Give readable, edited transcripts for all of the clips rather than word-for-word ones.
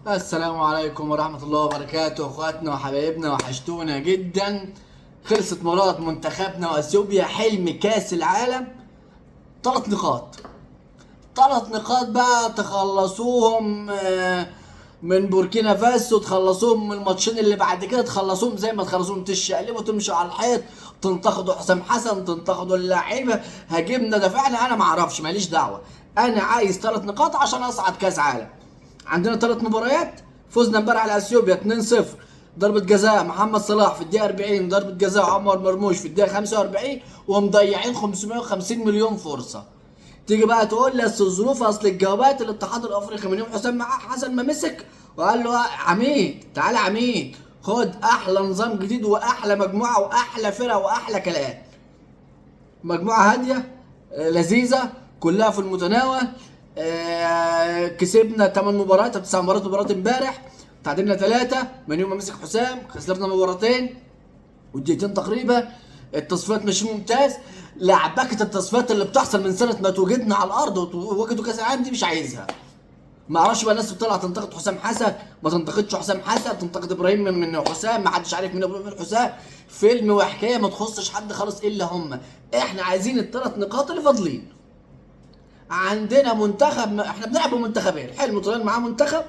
السلام عليكم ورحمة الله وبركاته، اخواتنا وحبايبنا، وحشتونا جدا. خلصت مرات منتخبنا واثيوبيا حلم كاس العالم. 3 نقاط، 3 نقاط بقى تخلصوهم من بوركينا فاسو، تخلصوهم من الماتشين اللي بعد كده، تخلصوهم زي ما تخلصوهم، تشقلبوا تمشوا على الحيط، تنتقدوا حسام حسن، تنتقدوا اللعيبه، هاجمنا دفعنا، انا معرفش، ماليش دعوه. انا عايز 3 نقاط عشان اصعد كاس عالم. عندنا 3 مباريات، فزنا امبارح على اثيوبيا 2-0، ضربة جزاء محمد صلاح في الدقيقة 40، ضربة جزاء عمر مرموش في الدقيقة 45، ومضيعين 550 مليون فرصة. تيجي بقى تقول لي اصل الظروف، اصل الجوابات، الاتحاد الافريقي من يوم حسام حسن ما مسك وقال له عميد تعالى عميد خد احلى نظام جديد واحلى مجموعه واحلى فرقه واحلى كلام. مجموعه هاديه، لذيذه، كلها في المتناول. كسبنا 8 مباريات او 9 مباريات، مباراه امبارح تعادلنا 3 من يوم ما مسك حسام، خسرنا مباراتين ودقيقتين تقريبا. التصفيات مش ممتاز. لعبكه التصفيات اللي بتحصل من سنه ما توجدنا على الارض ووجدوا كاس العالم دي مش عايزها. ما اعرفش بقى الناس بتطلع تنتقد حسام حسن، ما تنتقدش حسام حسن، تنتقد ابراهيم من حسام، ما حدش عارف مين ابراهيم من حسام. فيلم وحكايه ما تخصش حد خالص الا هم. احنا عايزين ال3 نقاط اللي فاضلين. عندنا منتخب، احنا بنلعب بمنتخبين، حلمي طولان معاه منتخب،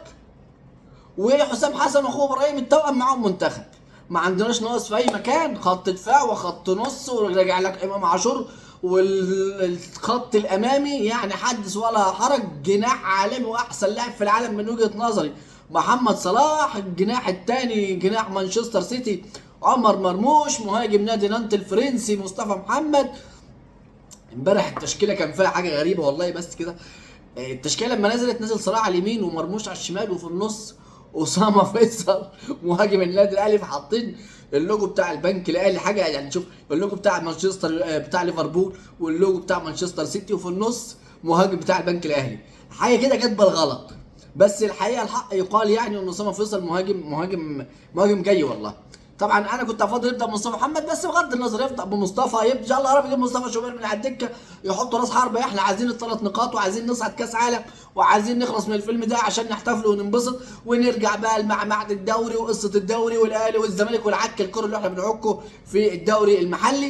وحسام حسن واخوه ابراهيم التوأم معاهم منتخب. ما عندناش ناقص في اي مكان، خط دفاع وخط نص، وراجع لك امام عاشور، والخط الامامي يعني حدث ولا حرج، جناح عالمي واحسن لاعب في العالم من وجهة نظري محمد صلاح. الجناح الثاني جناح مانشستر سيتي عمر مرموش. مهاجم نادي نانت الفرنسي مصطفى محمد. امبارح التشكيله كان فيها حاجه غريبه والله، بس كده. التشكيله لما نزلت، نزل صلاح على اليمين ومرموش على الشمال، وفي النص اسامه فيصل مهاجم النادي الاهلي، فحاطين اللوجو بتاع البنك الاهلي، حاجه يعني شوف، اللوجو بتاع مانشستر بتاع ليفربول، واللوجو بتاع مانشستر سيتي، وفي النص مهاجم بتاع البنك الاهلي. حاجه كده جت بالغلط، بس الحقيقه الحق يقال يعني ان اسامه فيصل مهاجم جاي والله. طبعا انا كنت افضل يبدا بمصطفى محمد، بس بغض النظر يبدا بمصطفى، يبدا ان شاء الله رب يجيب مصطفى شوبير من على الدكه يحط راس حربه. احنا عايزين ال3 نقاط، وعايزين نصعد كاس عالم، وعايزين نخلص من الفيلم ده عشان نحتفل وننبسط، ونرجع بقى المعمعة الدوري وقصه الدوري والاهلي والزمالك والعك الكره اللي احنا بنعكه في الدوري المحلي.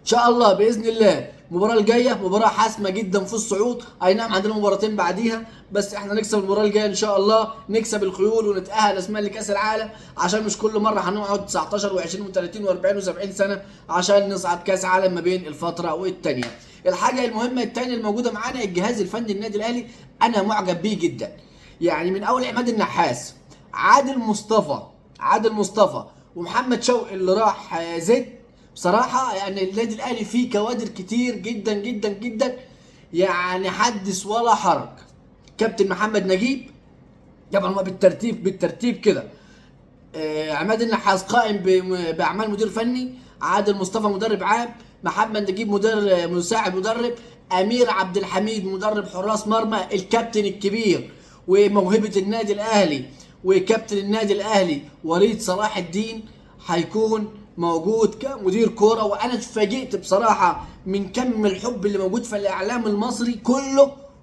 ان شاء الله باذن الله المباراه الجايه مباراه حاسمه جدا في الصعود. اي نعم عندنا مباراتين بعديها، بس احنا نكسب المباراه الجايه ان شاء الله، نكسب الخيول ونتاهل اسماء لكاس العالم، عشان مش كل مره هنقعد 19 و20 و30 و40 و70 سنه عشان نصعد كاس عالم ما بين الفتره والتانيه. الحاجه المهمه الثانيه الموجوده معانا الجهاز الفني النادي الاهلي، انا معجب بيه جدا. يعني من اول عماد النحاس، عادل مصطفى ومحمد شوقي اللي راح زد. بصراحة يعني النادي الأهلي فيه كوادر كتير جدا جدا جدا، يعني حدث ولا حرج. كابتن محمد نجيب، طبعا هو بالترتيب كده. عماد النحاس قائم بأعمال مدير فني، عادل مصطفى مدرب عام، محمد نجيب مساعد مدرب، أمير عبد الحميد مدرب حراس مرمى، الكابتن الكبير وموهبة النادي الأهلي وكابتن النادي الأهلي وليد صلاح الدين هيكون موجود كمدير كوره. وانا اتفاجئت بصراحه من كم الحب اللي موجود في الاعلام المصري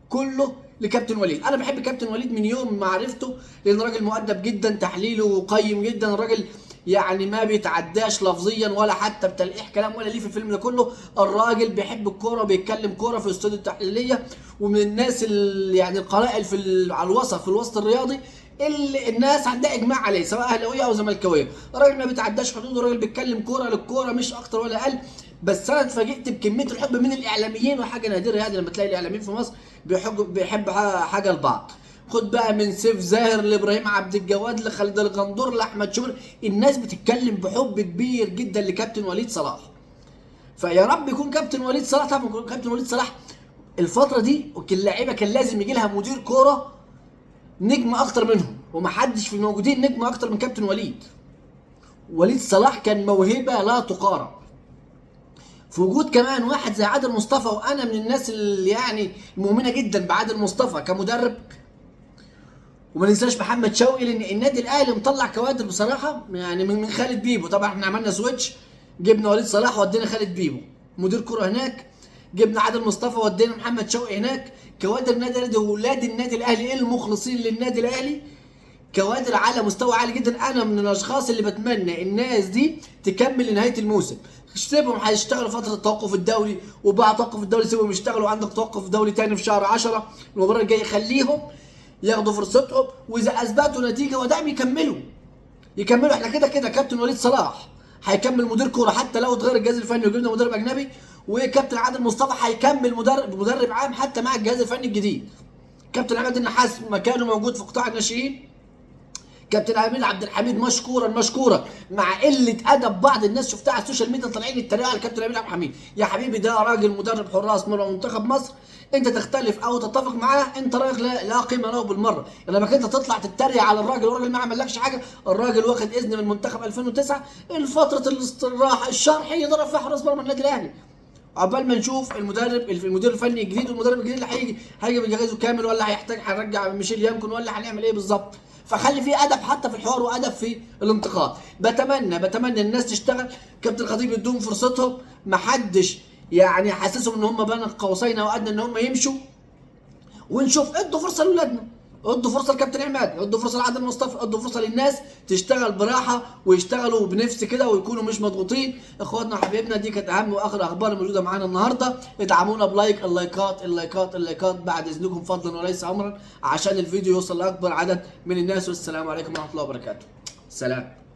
كله لكابتن وليد. انا بحب كابتن وليد من يوم ما عرفته، لان راجل مؤدب جدا، تحليله قيم جدا، الراجل يعني ما بيتعداش لفظيا ولا حتى بتلقيح كلام ولا ليه في الفيلم ده كله. الراجل بيحب الكوره، بيتكلم كوره في الاستوديو التحليليه، ومن الناس اللي يعني القلائل على الوسط، في الوسط الرياضي اللي الناس عندها اجماع عليه، سواء اهلاويه او زملكاويه. الراجل ما بيتعداش حدوده، الراجل بيتكلم كوره للكوره مش اكتر ولا اقل. بس انا اتفاجئت بكميه الحب من الاعلاميين، وحاجه نادره يعني لما تلاقي الاعلاميين في مصر بيحب حاجه لبعض. خد بقى من سيف زاهر لابراهيم عبد الجواد لخالد الغندور لاحمد شوبير، الناس بتتكلم بحب كبير جدا لكابتن وليد صلاح. فيا رب يكون كابتن وليد صلاح، طبعا يكون كابتن وليد صلاح الفتره دي، اللعيبه كان لازم يجي لها مدير كوره نجم اكتر منهم، ومحدش في الموجودين نجم اكتر من كابتن وليد. وليد صلاح كان موهبه لا تقارن. في وجود كمان واحد زي عادل مصطفى، وانا من الناس اللي يعني مؤمنه جدا بعادل مصطفى كمدرب. وما ننساش محمد شوقي، لان النادي الاهلي مطلع كوادر بصراحه، يعني من خالد بيبو. طبعا احنا عملنا سويتش، جبنا وليد صلاح ودينا خالد بيبو مدير كره هناك، جبنا عادل مصطفى ودينا محمد شوقي هناك، كوادر النادي الاهلي واولاد النادي الاهلي المخلصين للنادي الاهلي، كوادر على مستوى عالي جدا. انا من الاشخاص اللي بتمنى الناس دي تكمل لنهايه الموسم. سيبهم هيشتغلوا فتره التوقف الدولي، وبعد التوقف الدولي سيبهم يشتغلوا، عندك توقف دولي تاني في شهر 10 المباراه الجايه، خليهم ياخدوا فرصتهم، واذا اثبتوا نتيجه ودعم يكملوا. احنا كده كده كابتن وليد صلاح هيكمل مدير كوره حتى لو اتغير الجهاز الفني وجبنا مدرب اجنبي، وكابتن عادل مصطفى هيكمل مدرب عام حتى مع الجهاز الفني الجديد. كابتن عماد النحاس مكانه موجود في قطاع الناشئين. كابتن امين عبد الحميد مشكورا مع قله ادب بعض الناس شفتها على السوشيال ميديا طالعين يتريقوا على كابتن امين عبد الحميد. يا حبيبي ده راجل مدرب حراس مرمى منتخب مصر، انت تختلف او تتفق معاه، انت راجل لا قيمه له بالمره. انما انت تطلع تتريق على الراجل والراجل ما عملكش حاجه. الراجل واخد اذن من المنتخب 2009 الفتره الاستراحه الشرحي يضرب فيها حراس مرمى النادي الاهلي، عقبال ما نشوف المدير الفني الجديد والمدرب الجديد اللي هيجي بجهازه كامل، ولا هنرجع ميشيل يمكن، ولا هنعمل ايه بالظبط. فخلي في ادب حتى في الحوار وادب في الانتقاد. بتمنى الناس تشتغل، كابتن الخطيب يدوهم فرصتهم، محدش يعني حاسسهم ان هم بين قوسين او ادنى ان هم يمشوا، ونشوف. ادوا فرصه لاولادنا، ادوا فرصه لكابتن عماد، ادوا فرصه لعادل مصطفى، ادوا فرصه للناس تشتغل براحه ويشتغلوا بنفس كده ويكونوا مش مضغوطين. اخواتنا وحبايبنا، دي كانت اهم واخر اخبار الموجوده معانا النهارده. ادعمونا بلايك، اللايكات بعد اذنكم فضلا وليس امرا، عشان الفيديو يوصل لاكبر عدد من الناس. والسلام عليكم ورحمه الله وبركاته. سلام.